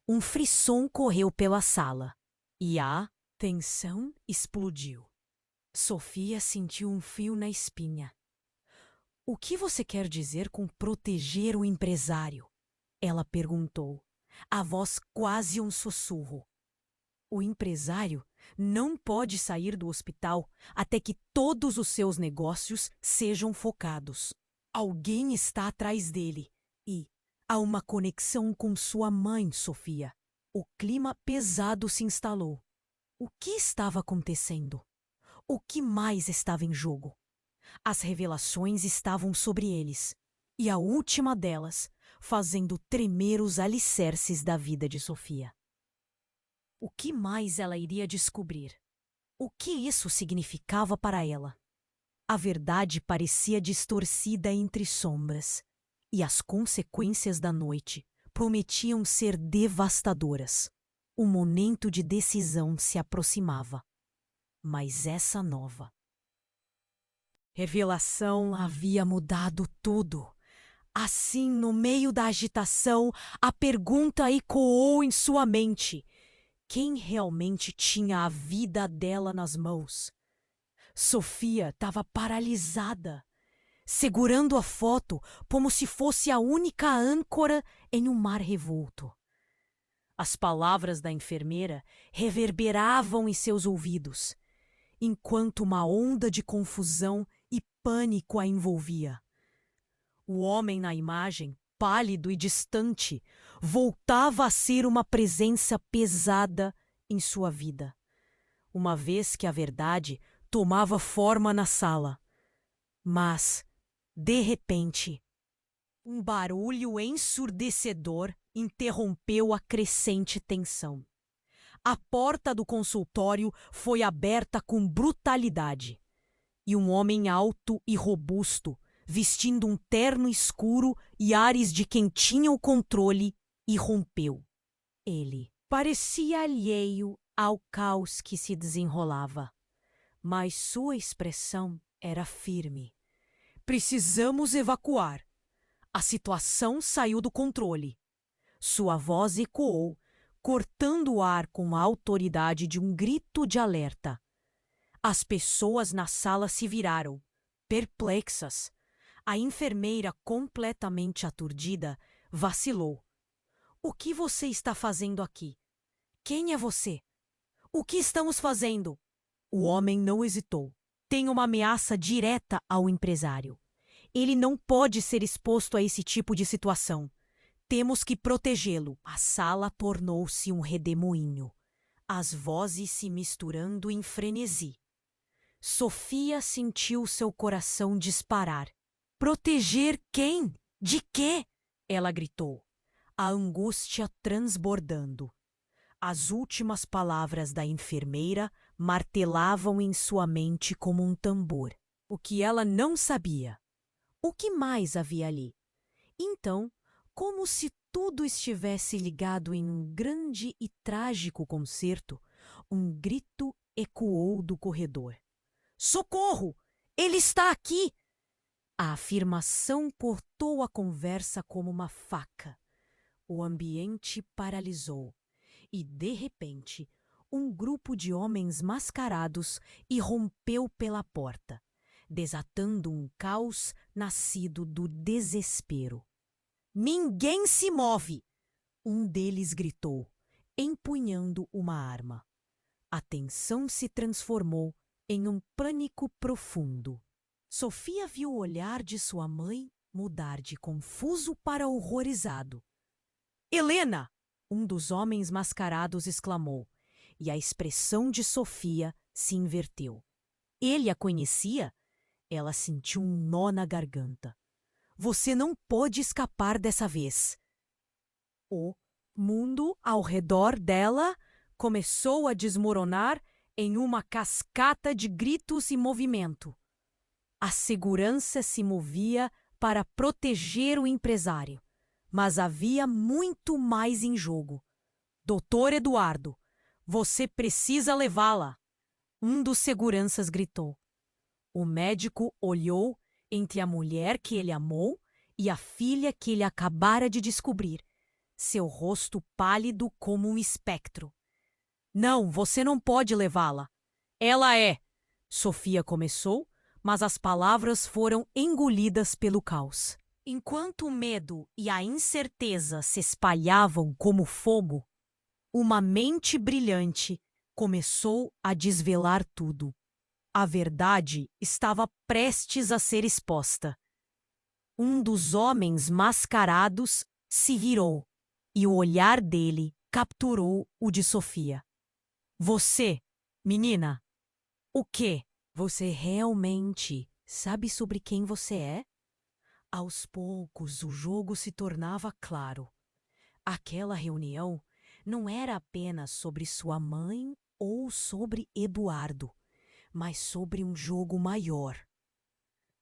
Um frisson correu pela sala e a tensão explodiu. Sofia sentiu um frio na espinha. O que você quer dizer com proteger o empresário? Ela perguntou, a voz quase um sussurro. O empresário não pode sair do hospital até que todos os seus negócios sejam focados. Alguém está atrás dele e há uma conexão com sua mãe, Sofia. O clima pesado se instalou. O que estava acontecendo? O que mais estava em jogo? As revelações estavam sobre eles, e a última delas fazendo tremer os alicerces da vida de Sofia. O que mais ela iria descobrir? O que isso significava para ela? A verdade parecia distorcida entre sombras, e as consequências da noite prometiam ser devastadoras. O momento de decisão se aproximava. Mas essa nova revelação havia mudado tudo. Assim, no meio da agitação, a pergunta ecoou em sua mente. Quem realmente tinha a vida dela nas mãos? Sofia estava paralisada, segurando a foto como se fosse a única âncora em um mar revolto. As palavras da enfermeira reverberavam em seus ouvidos, enquanto uma onda de confusão e pânico a envolvia. O homem na imagem, pálido e distante, voltava a ser uma presença pesada em sua vida, uma vez que a verdade tomava forma na sala. Mas, de repente, um barulho ensurdecedor interrompeu a crescente tensão. A porta do consultório foi aberta com brutalidade, e um homem alto e robusto, vestindo um terno escuro e ares de quem tinha o controle, irrompeu. Ele parecia alheio ao caos que se desenrolava, mas sua expressão era firme. Precisamos evacuar. A situação saiu do controle. Sua voz ecoou, cortando o ar com a autoridade de um grito de alerta. As pessoas na sala se viraram, perplexas. A enfermeira, completamente aturdida, vacilou. O que você está fazendo aqui? Quem é você? O que estamos fazendo? O homem não hesitou. Tem uma ameaça direta ao empresário. Ele não pode ser exposto a esse tipo de situação. Temos que protegê-lo. A sala tornou-se um redemoinho, as vozes se misturando em frenesi. Sofia sentiu seu coração disparar. Proteger quem? De quê? Ela gritou, a angústia transbordando. As últimas palavras da enfermeira martelavam em sua mente como um tambor. O que ela não sabia. O que mais havia ali? Então, como se tudo estivesse ligado em um grande e trágico concerto, um grito ecoou do corredor. Socorro! Ele está aqui! A afirmação cortou a conversa como uma faca. O ambiente paralisou e, de repente, um grupo de homens mascarados irrompeu pela porta, desatando um caos nascido do desespero. Ninguém se move! Um deles gritou, empunhando uma arma. A tensão se transformou em um pânico profundo. Sofia viu o olhar de sua mãe mudar de confuso para horrorizado. Helena! Um dos homens mascarados exclamou, e a expressão de Sofia se inverteu. Ele a conhecia? Ela sentiu um nó na garganta. Você não pode escapar dessa vez. O mundo ao redor dela começou a desmoronar em uma cascata de gritos e movimento. A segurança se movia para proteger o empresário, mas havia muito mais em jogo. Doutor Eduardo, você precisa levá-la! Um dos seguranças gritou. O médico olhou entre a mulher que ele amou e a filha que ele acabara de descobrir, seu rosto pálido como um espectro. Não, você não pode levá-la. Ela é... Sofia começou, mas as palavras foram engolidas pelo caos. Enquanto o medo e a incerteza se espalhavam como fogo, uma mente brilhante começou a desvelar tudo. A verdade estava prestes a ser exposta. Um dos homens mascarados se virou e o olhar dele capturou o de Sofia. Você, menina, o quê? Você realmente sabe sobre quem você é? Aos poucos o jogo se tornava claro. Aquela reunião não era apenas sobre sua mãe ou sobre Eduardo, mas sobre um jogo maior.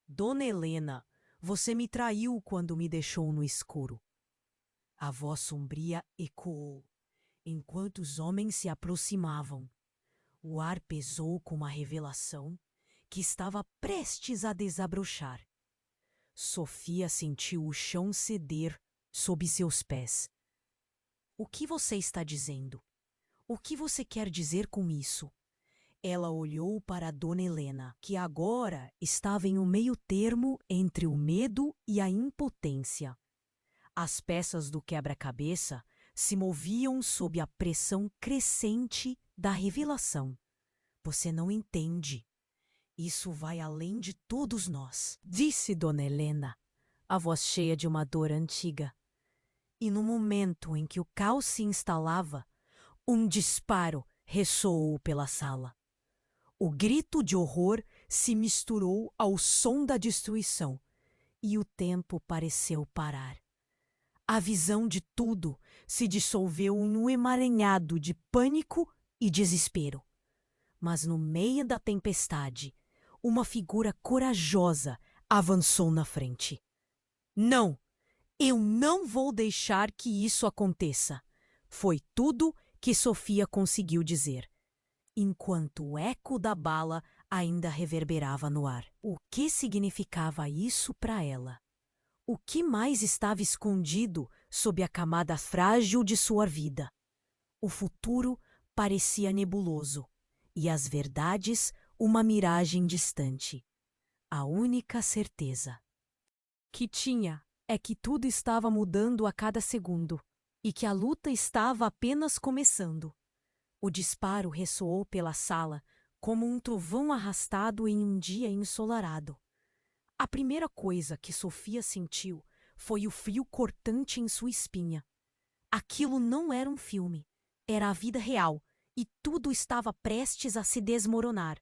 Dona Helena, você me traiu quando me deixou no escuro. A voz sombria ecoou, enquanto os homens se aproximavam. O ar pesou com uma revelação que estava prestes a desabrochar. Sofia sentiu o chão ceder sob seus pés. O que você está dizendo? O que você quer dizer com isso? Ela olhou para Dona Helena, que agora estava em um meio termo entre o medo e a impotência. As peças do quebra-cabeça se moviam sob a pressão crescente da revelação. Você não entende. Isso vai além de todos nós, disse Dona Helena, a voz cheia de uma dor antiga. E no momento em que o caos se instalava, um disparo ressoou pela sala. O grito de horror se misturou ao som da destruição, e o tempo pareceu parar. A visão de tudo se dissolveu em um emaranhado de pânico e desespero. Mas no meio da tempestade, uma figura corajosa avançou na frente. Não! Eu não vou deixar que isso aconteça! Foi tudo que Sofia conseguiu dizer, enquanto o eco da bala ainda reverberava no ar. O que significava isso para ela? O que mais estava escondido sob a camada frágil de sua vida? O futuro parecia nebuloso, e as verdades uma miragem distante. A única certeza que tinha é que tudo estava mudando a cada segundo e que a luta estava apenas começando. O disparo ressoou pela sala como um trovão arrastado em um dia ensolarado. A primeira coisa que Sofia sentiu foi o frio cortante em sua espinha. Aquilo não era um filme, era a vida real, e tudo estava prestes a se desmoronar.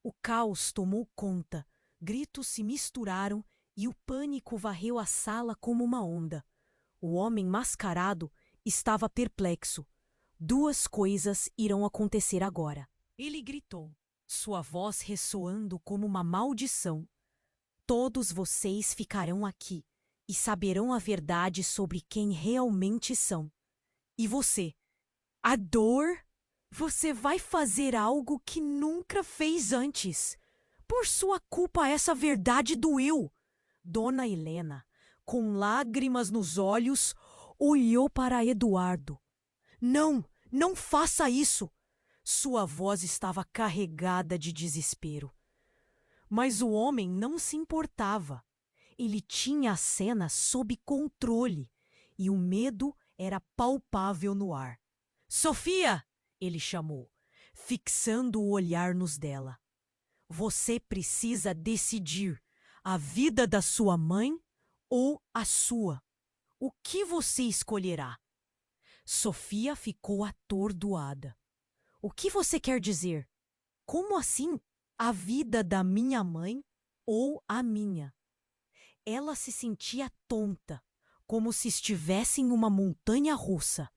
O caos tomou conta, gritos se misturaram e o pânico varreu a sala como uma onda. O homem mascarado estava perplexo. Duas coisas irão acontecer agora. Ele gritou, sua voz ressoando como uma maldição. Todos vocês ficarão aqui e saberão a verdade sobre quem realmente são. E você? A dor? Você vai fazer algo que nunca fez antes. Por sua culpa essa verdade doeu. Dona Helena, com lágrimas nos olhos, olhou para Eduardo. Não, não faça isso! Sua voz estava carregada de desespero. Mas o homem não se importava. Ele tinha a cena sob controle e o medo era palpável no ar. Sofia! Ele chamou, fixando o olhar nos dela. Você precisa decidir a vida da sua mãe ou a sua. O que você escolherá? Sofia ficou atordoada. O que você quer dizer? Como assim? A vida da minha mãe ou a minha? Ela se sentia tonta, como se estivesse em uma montanha russa,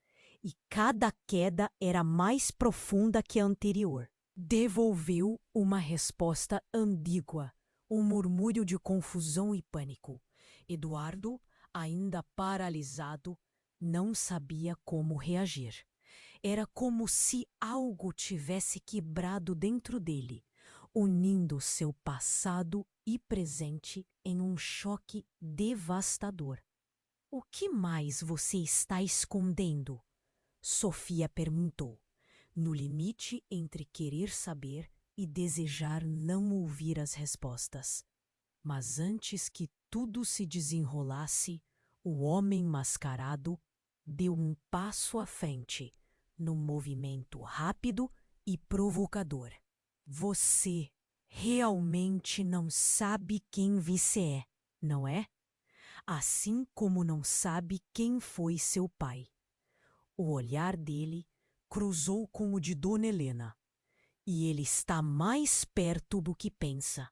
e cada queda era mais profunda que a anterior. Devolveu uma resposta ambígua, um murmúrio de confusão e pânico. Eduardo, ainda paralisado, não sabia como reagir. Era como se algo tivesse quebrado dentro dele, unindo seu passado e presente em um choque devastador. O que mais você está escondendo? Sofia perguntou, no limite entre querer saber e desejar não ouvir as respostas. Mas antes que tudo se desenrolasse, o homem mascarado deu um passo à frente, num movimento rápido e provocador. Você realmente não sabe quem você é, não é? Assim como não sabe quem foi seu pai. O olhar dele cruzou com o de Dona Helena, e ele está mais perto do que pensa.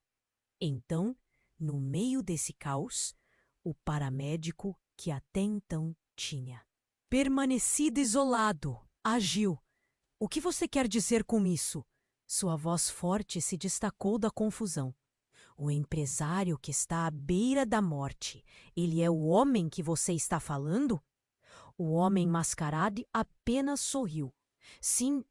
Então, no meio desse caos, o paramédico que até então tinha permanecido isolado agiu. O que você quer dizer com isso? Sua voz forte se destacou da confusão. O empresário que está à beira da morte, ele é o homem que você está falando? O homem mascarado apenas sorriu. Sim.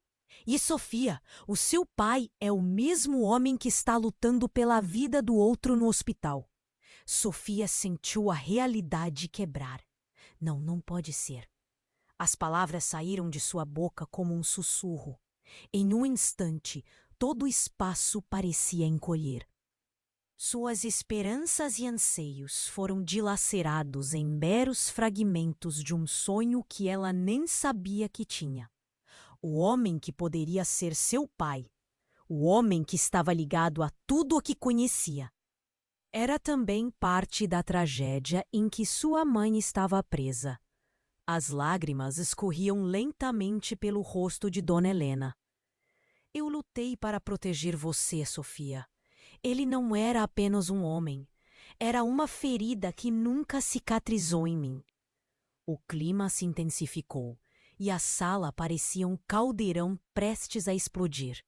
E Sofia, o seu pai é o mesmo homem que está lutando pela vida do outro no hospital. Sofia sentiu a realidade quebrar. Não, não pode ser. As palavras saíram de sua boca como um sussurro. Em um instante, todo o espaço parecia encolher. Suas esperanças e anseios foram dilacerados em meros fragmentos de um sonho que ela nem sabia que tinha. O homem que poderia ser seu pai, o homem que estava ligado a tudo o que conhecia, era também parte da tragédia em que sua mãe estava presa. As lágrimas escorriam lentamente pelo rosto de Dona Helena. Eu lutei para proteger você, Sofia. Ele não era apenas um homem. Era uma ferida que nunca cicatrizou em mim. O clima se intensificou e a sala parecia um caldeirão prestes a explodir.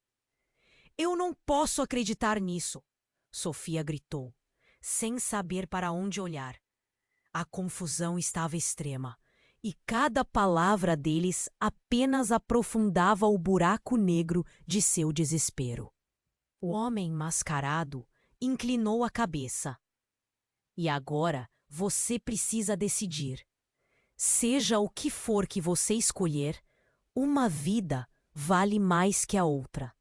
Eu não posso acreditar nisso, Sofia gritou, sem saber para onde olhar. A confusão estava extrema e cada palavra deles apenas aprofundava o buraco negro de seu desespero. O homem mascarado inclinou a cabeça. E agora você precisa decidir. Seja o que for que você escolher, uma vida vale mais que a outra.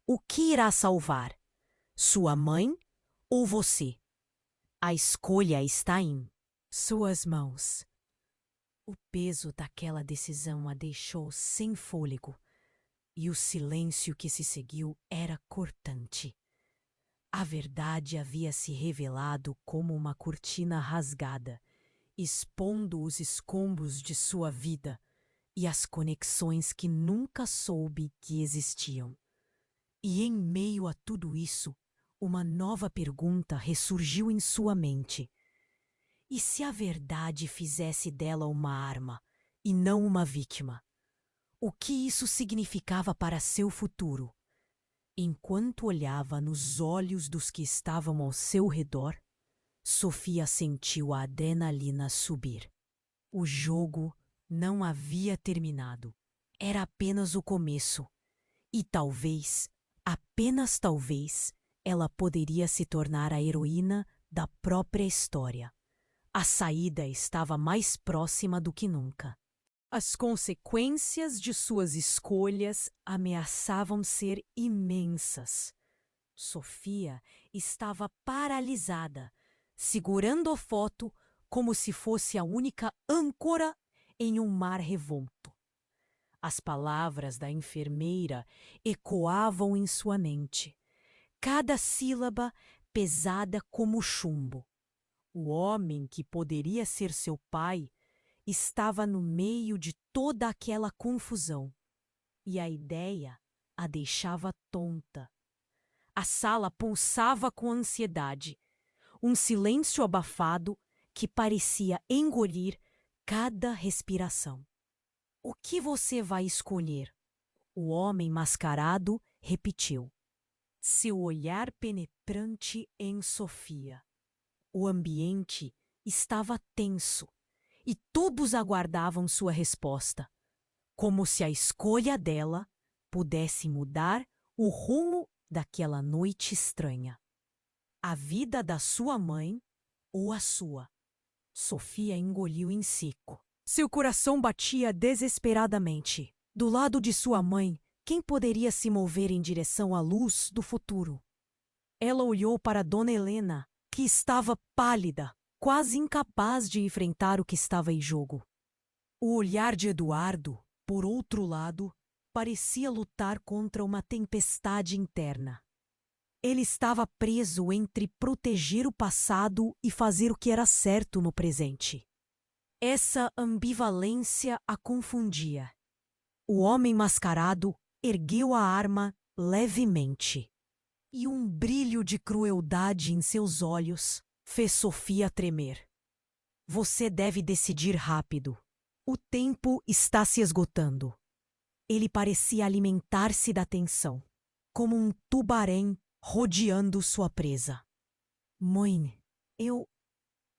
O que irá salvar? Sua mãe ou você? A escolha está em suas mãos. O peso daquela decisão a deixou sem fôlego, e o silêncio que se seguiu era cortante. A verdade havia se revelado como uma cortina rasgada, expondo os escombros de sua vida e as conexões que nunca soube que existiam. E em meio a tudo isso, uma nova pergunta ressurgiu em sua mente. E se a verdade fizesse dela uma arma e não uma vítima? O que isso significava para seu futuro? Enquanto olhava nos olhos dos que estavam ao seu redor, Sofia sentiu a adrenalina subir. O jogo não havia terminado. Era apenas o começo. E talvez, apenas talvez, ela poderia se tornar a heroína da própria história. A saída estava mais próxima do que nunca. As consequências de suas escolhas ameaçavam ser imensas. Sofia estava paralisada, segurando a foto como se fosse a única âncora em um mar revolto. As palavras da enfermeira ecoavam em sua mente, cada sílaba pesada como chumbo. O homem que poderia ser seu pai estava no meio de toda aquela confusão, e a ideia a deixava tonta. A sala pulsava com ansiedade, um silêncio abafado que parecia engolir cada respiração. O que você vai escolher? O homem mascarado repetiu. Seu olhar penetrante em Sofia. O ambiente estava tenso e todos aguardavam sua resposta, como se a escolha dela pudesse mudar o rumo daquela noite estranha. A vida da sua mãe ou a sua? Sofia engoliu em seco. Seu coração batia desesperadamente. Do lado de sua mãe, quem poderia se mover em direção à luz do futuro? Ela olhou para Dona Helena, que estava pálida, quase incapaz de enfrentar o que estava em jogo. O olhar de Eduardo, por outro lado, parecia lutar contra uma tempestade interna. Ele estava preso entre proteger o passado e fazer o que era certo no presente. Essa ambivalência a confundia. O homem mascarado ergueu a arma levemente, e um brilho de crueldade em seus olhos fez Sofia tremer. Você deve decidir rápido. O tempo está se esgotando. Ele parecia alimentar-se da tensão, como um tubarão rodeando sua presa. Mãe, eu...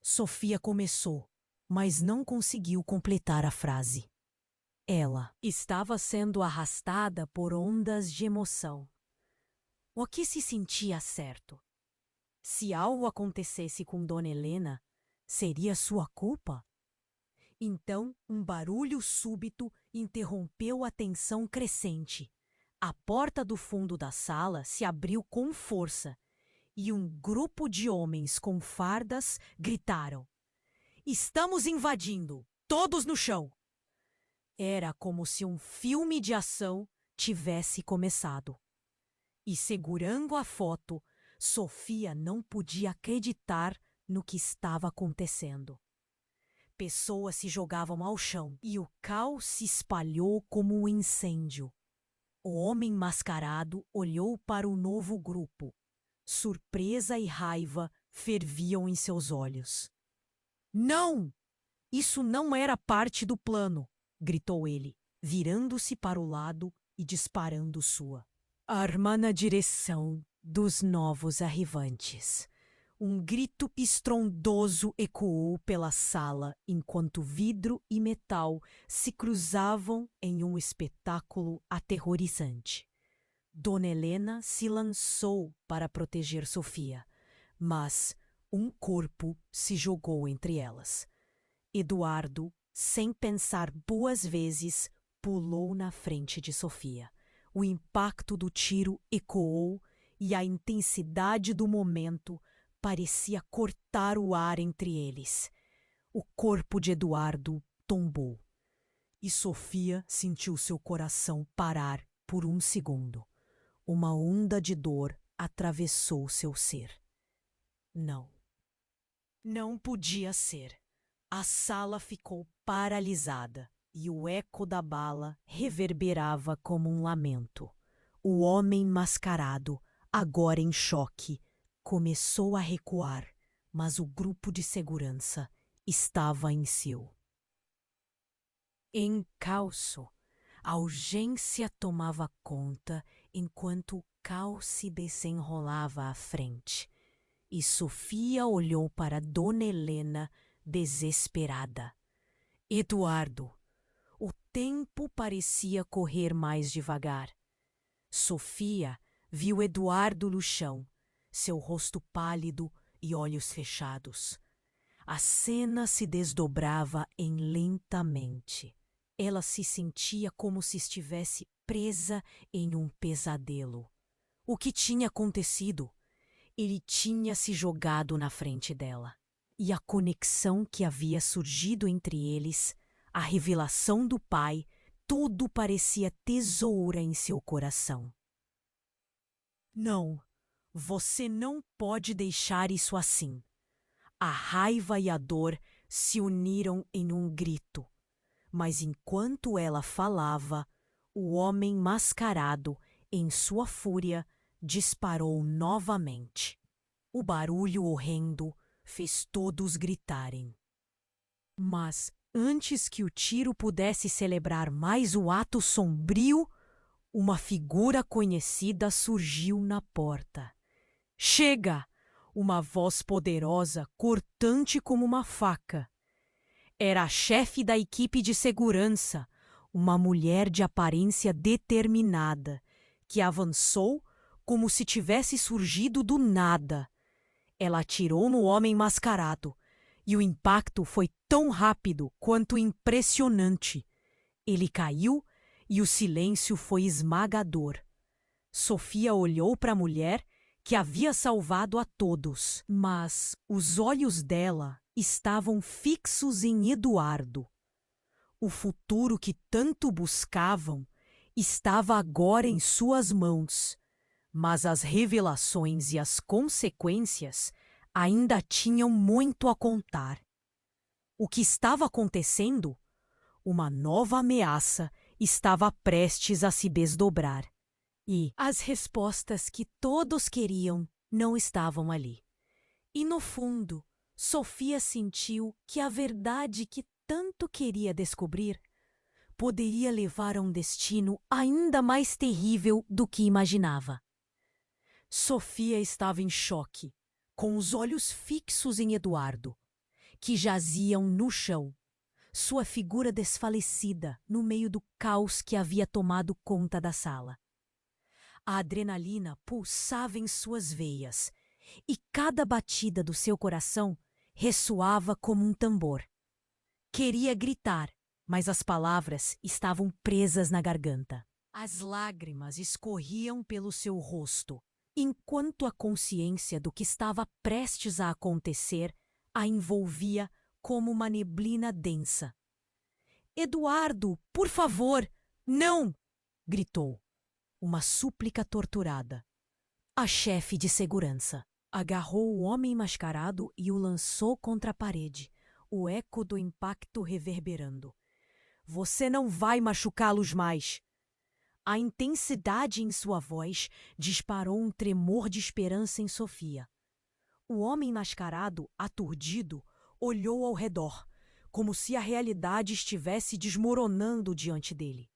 Sofia começou, mas não conseguiu completar a frase. Ela estava sendo arrastada por ondas de emoção. O que se sentia certo? Se algo acontecesse com Dona Helena, seria sua culpa? Então, um barulho súbito interrompeu a tensão crescente. A porta do fundo da sala se abriu com força e um grupo de homens com fardas gritaram: Estamos invadindo! Todos no chão! Era como se um filme de ação tivesse começado. E segurando a foto, Sofia não podia acreditar no que estava acontecendo. Pessoas se jogavam ao chão e o caos se espalhou como um incêndio. O homem mascarado olhou para o novo grupo. Surpresa e raiva ferviam em seus olhos. Não! Isso não era parte do plano, gritou ele, virando-se para o lado e disparando sua arma na direção dos novos arrivantes. Um grito estrondoso ecoou pela sala enquanto vidro e metal se cruzavam em um espetáculo aterrorizante. Dona Helena se lançou para proteger Sofia, mas um corpo se jogou entre elas. Eduardo, sem pensar duas vezes, pulou na frente de Sofia. O impacto do tiro ecoou e a intensidade do momento parecia cortar o ar entre eles. O corpo de Eduardo tombou e Sofia sentiu seu coração parar por um segundo. Uma onda de dor atravessou seu ser. Não. Não podia ser. A sala ficou paralisada e o eco da bala reverberava como um lamento. O homem mascarado, agora em choque, começou a recuar, mas o grupo de segurança estava em seu encalço. A urgência tomava conta enquanto o caos se desenrolava à frente. E Sofia olhou para Dona Helena desesperada. Eduardo, o tempo parecia correr mais devagar. Sofia viu Eduardo no chão, seu rosto pálido e olhos fechados. A cena se desdobrava lentamente. Ela se sentia como se estivesse presa em um pesadelo. O que tinha acontecido? Ele tinha se jogado na frente dela. E a conexão que havia surgido entre eles, a revelação do pai, tudo parecia tesoura em seu coração. Não, você não pode deixar isso assim. A raiva e a dor se uniram em um grito. Mas enquanto ela falava, o homem mascarado, em sua fúria, disparou novamente. O barulho horrendo fez todos gritarem. Mas antes que o tiro pudesse celebrar mais o ato sombrio, uma figura conhecida surgiu na porta. Chega! Uma voz poderosa, cortante como uma faca. Era a chefe da equipe de segurança, uma mulher de aparência determinada, que avançou como se tivesse surgido do nada. Ela atirou no homem mascarado, e o impacto foi tão rápido quanto impressionante. Ele caiu e o silêncio foi esmagador. Sofia olhou para a mulher que havia salvado a todos, mas os olhos dela estavam fixos em Eduardo. O futuro que tanto buscavam estava agora em suas mãos, mas as revelações e as consequências ainda tinham muito a contar. O que estava acontecendo? Uma nova ameaça estava prestes a se desdobrar. E as respostas que todos queriam não estavam ali. E no fundo, Sofia sentiu que a verdade que tanto queria descobrir poderia levar a um destino ainda mais terrível do que imaginava. Sofia estava em choque, com os olhos fixos em Eduardo, que jaziam no chão, sua figura desfalecida no meio do caos que havia tomado conta da sala. A adrenalina pulsava em suas veias e cada batida do seu coração ressoava como um tambor. Queria gritar, mas as palavras estavam presas na garganta. As lágrimas escorriam pelo seu rosto, enquanto a consciência do que estava prestes a acontecer a envolvia como uma neblina densa. "Eduardo, por favor, não!" gritou. Uma súplica torturada. A chefe de segurança agarrou o homem mascarado e o lançou contra a parede, o eco do impacto reverberando. "Você não vai machucá-los mais!" A intensidade em sua voz disparou um tremor de esperança em Sofia. O homem mascarado, aturdido, olhou ao redor, como se a realidade estivesse desmoronando diante dele.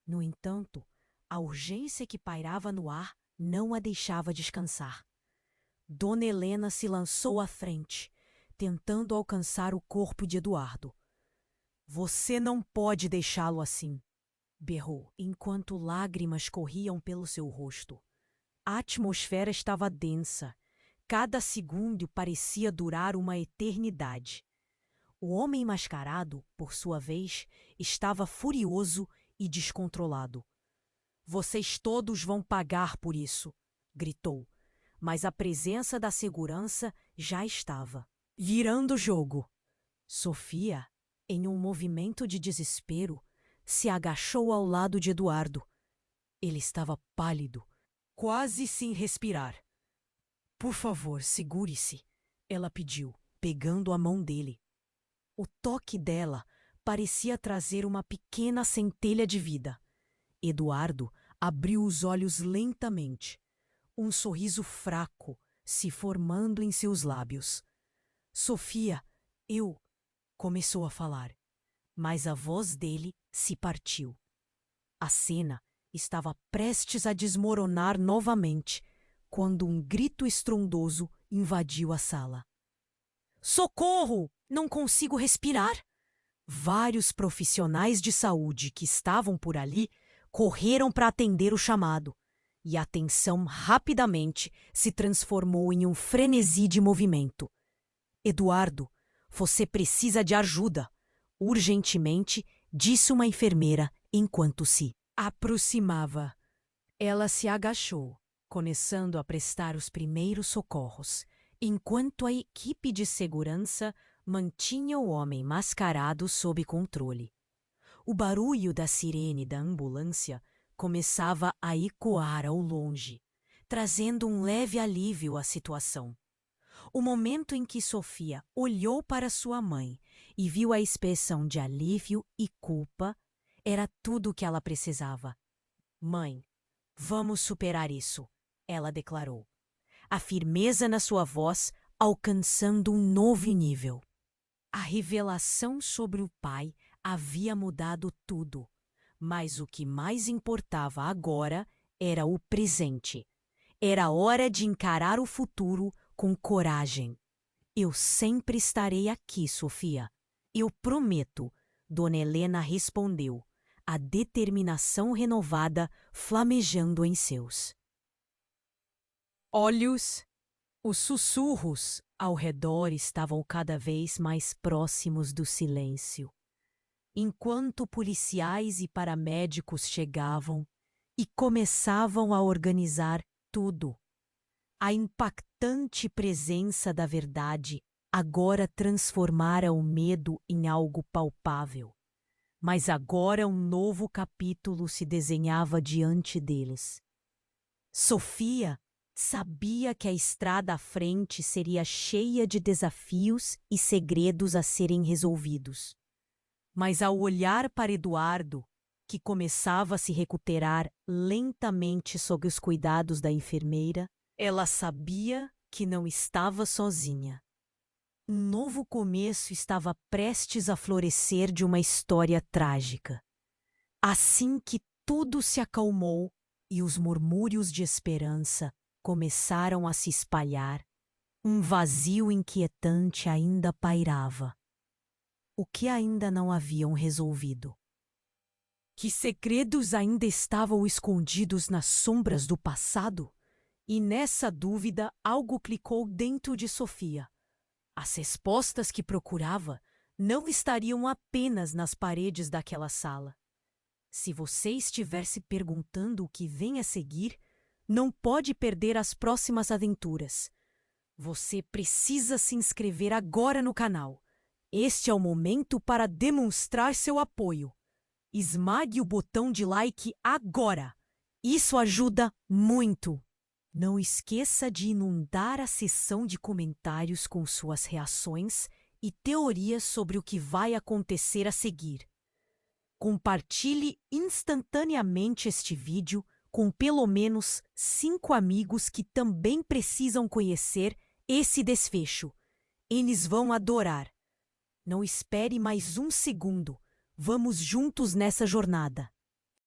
No entanto, a urgência que pairava no ar não a deixava descansar. Dona Helena se lançou à frente, tentando alcançar o corpo de Eduardo. "Você não pode deixá-lo assim!" berrou, enquanto lágrimas corriam pelo seu rosto. A atmosfera estava densa. Cada segundo parecia durar uma eternidade. O homem mascarado, por sua vez, estava furioso e descontrolado. "Vocês todos vão pagar por isso!" gritou, mas a presença da segurança já estava virando o jogo. Sofia, em um movimento de desespero, se agachou ao lado de Eduardo. Ele estava pálido, quase sem respirar. "Por favor, segure-se", ela pediu, pegando a mão dele. O toque dela parecia trazer uma pequena centelha de vida. Eduardo abriu os olhos lentamente, um sorriso fraco se formando em seus lábios. Sofia, eu... começou a falar, mas a voz dele se partiu. A cena estava prestes a desmoronar novamente, quando um grito estrondoso invadiu a sala. Socorro! Não consigo respirar! Vários profissionais de saúde que estavam por ali correram para atender o chamado, e a tensão rapidamente se transformou em um frenesi de movimento. Eduardo, você precisa de ajuda, urgentemente, disse uma enfermeira enquanto se aproximava. Ela se agachou, começando a prestar os primeiros socorros, enquanto a equipe de segurança mantinha o homem mascarado sob controle. O barulho da sirene da ambulância começava a ecoar ao longe, trazendo um leve alívio à situação. O momento em que Sofia olhou para sua mãe e viu a expressão de alívio e culpa era tudo o que ela precisava. Mãe, vamos superar isso, ela declarou, a firmeza na sua voz alcançando um novo nível. A revelação sobre o pai havia mudado tudo, mas o que mais importava agora era o presente. Era hora de encarar o futuro com coragem. Eu sempre estarei aqui, Sofia. Eu prometo, Dona Helena respondeu, a determinação renovada flamejando em seus olhos. Os sussurros ao redor estavam cada vez mais próximos do silêncio. Enquanto policiais e paramédicos chegavam e começavam a organizar tudo, a impactante presença da verdade agora transformara o medo em algo palpável. Mas agora um novo capítulo se desenhava diante deles. Sofia sabia que a estrada à frente seria cheia de desafios e segredos a serem resolvidos. Mas ao olhar para Eduardo, que começava a se recuperar lentamente sob os cuidados da enfermeira, ela sabia que não estava sozinha. Um novo começo estava prestes a florescer de uma história trágica. Assim que tudo se acalmou e os murmúrios de esperança começaram a se espalhar, um vazio inquietante ainda pairava. O que ainda não haviam resolvido? Que segredos ainda estavam escondidos nas sombras do passado? E nessa dúvida algo clicou dentro de Sofia. As respostas que procurava não estariam apenas nas paredes daquela sala. Se você estiver se perguntando o que vem a seguir, não pode perder as próximas aventuras. Você precisa se inscrever agora no canal. Este é o momento para demonstrar seu apoio. Esmague o botão de like agora. Isso ajuda muito. Não esqueça de inundar a seção de comentários com suas reações e teorias sobre o que vai acontecer a seguir. Compartilhe instantaneamente este vídeo com pelo menos 5 amigos que também precisam conhecer esse desfecho. Eles vão adorar. Não espere mais um segundo. Vamos juntos nessa jornada.